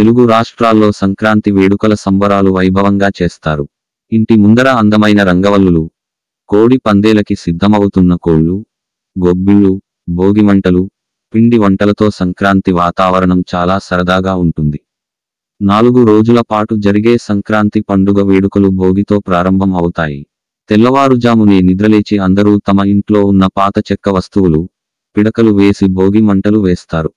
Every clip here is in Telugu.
తెలుగు రాష్ట్రాల్లో సంక్రాంతి వేడుకల సంబరాలు వైభవంగా చేస్తారు. ఇంటి ముందర అందమైన రంగవల్లులు, కోడి పందేలకి సిద్ధమవుతున్న కోళ్లు, గొబ్బిళ్ళు, భోగిమంటలు, పిండి వంటలతో సంక్రాంతి వాతావరణం చాలా సరదాగా ఉంటుంది. 4 రోజుల పాటు జరిగే సంక్రాంతి పండుగ వేడుకలు భోగితో ప్రారంభం అవుతాయి. తెల్లవారుజామునే నిద్రలేచి అందరూ తమ ఇంట్లో ఉన్న పాత చెక్క వస్తువులు, పిడకలు వేసి భోగి మంటలు వేస్తారు.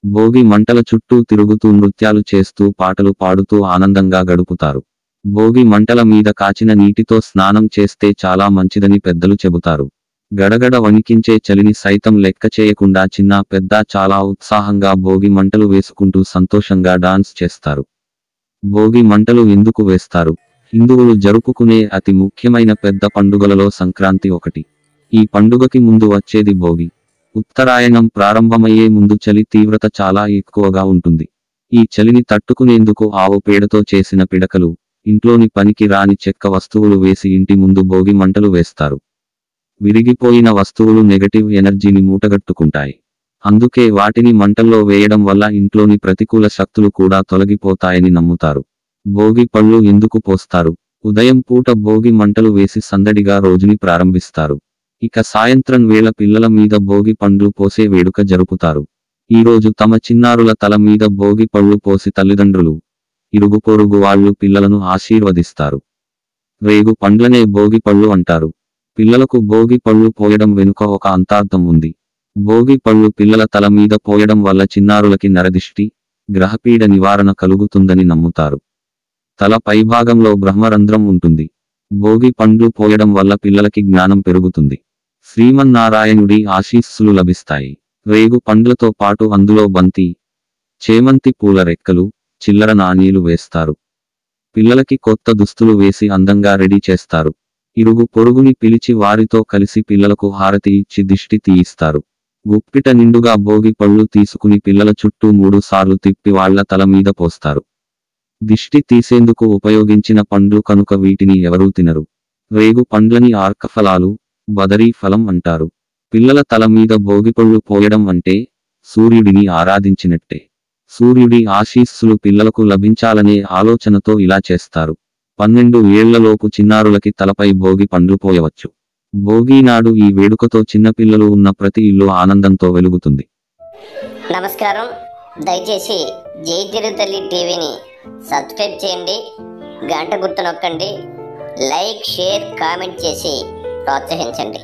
భోగి మంటల చుట్టూ తిరుగుతూ నృత్యాలు చేస్తూ పాటలు పాడుతూ ఆనందంగా గడుపుతారు. భోగి మంటల మీద కాచిన నీటితో స్నానం చేస్తే చాలా మంచిదని పెద్దలు చెబుతారు. గడగడ వణికించే చలిని సైతం లెక్క చేయకుండా చిన్న పెద్ద చాలా ఉత్సాహంగా భోగి మంటలు వేసుకుంటూ సంతోషంగా డాన్స్ చేస్తారు. భోగి మంటలు ఎందుకు వేస్తారు? హిందువులు జరుపుకునే అతి ముఖ్యమైన పెద్ద పండుగలలో సంక్రాంతి ఒకటి. ఈ పండుగకి ముందు వచ్చేది భోగి. ఉత్తరాయణం ప్రారంభమయ్యే ముందు చలి తీవ్రత చాలా ఎక్కువగా ఉంటుంది. ఈ చలిని తట్టుకునేందుకు ఆవు పేడతో చేసిన పిడకలు, ఇంట్లోని పనికి రాని చెక్క వస్తువులు వేసి ఇంటి ముందు భోగి మంటలు వేస్తారు. విరిగిపోయిన వస్తువులు నెగటివ్ ఎనర్జీని మూటగట్టుకుంటాయి. అందుకే వాటిని మంటల్లో వేయడం వల్ల ఇంట్లోని ప్రతికూల శక్తులు కూడా తొలగిపోతాయని నమ్ముతారు. భోగి పళ్ళు ఎందుకు పోస్తారు? ఉదయం పూట భోగి మంటలు వేసి సందడిగా రోజుని ప్రారంభిస్తారు. ఇక సాయంత్రం వేళ పిల్లల మీద భోగి పండ్లు పోసే వేడుక జరుపుతారు. ఈరోజు తమ చిన్నారుల తల మీద భోగి పళ్ళు పోసి తల్లిదండ్రులు, ఇరుగు పొరుగు వాళ్ళు పిల్లలను ఆశీర్వదిస్తారు. రేగు పండ్లనే భోగి పళ్ళు అంటారు. పిల్లలకు భోగి పళ్ళు పోయడం వెనుక ఒక అంతార్థం ఉంది. భోగి పళ్ళు పిల్లల తల మీద పోయడం వల్ల చిన్నారులకి నరదిష్టి, గ్రహపీడ నివారణ కలుగుతుందని నమ్ముతారు. తల పైభాగంలో బ్రహ్మరంధ్రం ఉంటుంది. భోగి పండ్లు పోయడం వల్ల పిల్లలకి జ్ఞానం పెరుగుతుంది. శ్రీమన్నారాయణుడి ఆశీస్సులు లభిస్తాయి. రేగు పండ్లతో పాటు అందులో బంతి, చేమంతి పూల రెక్కలు, చిల్లర నాణీలు వేస్తారు. పిల్లలకి కొత్త దుస్తులు వేసి అందంగా రెడీ చేస్తారు. ఇరుగు పొరుగుని పిలిచి వారితో కలిసి పిల్లలకు హారతి ఇచ్చి దిష్టి తీయిస్తారు. గుప్పిట నిండుగా భోగి పళ్ళు తీసుకుని పిల్లల చుట్టూ 3 సార్లు తిప్పి వాళ్ల తల మీద పోస్తారు. దిష్టి తీసేందుకు ఉపయోగించిన పండ్లు కనుక వీటిని ఎవరూ తినరు. రేగు పండ్లని ఆర్కఫలాలు, బదరీ ఫలం అంటారు. పిల్లల తల మీద భోగిపళ్ళు పోయడం అంటే సూర్యుడిని ఆరాధించినట్టే. సూర్యుడి ఆశీస్సులు పిల్లలకు లభించాలనే ఆలోచనతో ఇలా చేస్తారు. 12 ఏళ్లలోపు చిన్నారులకి తలపై భోగి పండ్లు పోయవచ్చు. భోగి నాడు ఈ వేడుకతో చిన్నపిల్లలు ఉన్న ప్రతి ఇల్లు ఆనందంతో వెలుగుతుంది. నమస్కారం. దయచేసి జై తిరుతల్లి టీవీని సబ్స్క్రైబ్ చేయండి, గంట గుర్తు నొక్కండి, లైక్, షేర్, కామెంట్ చేసి ప్రోత్సహించండి.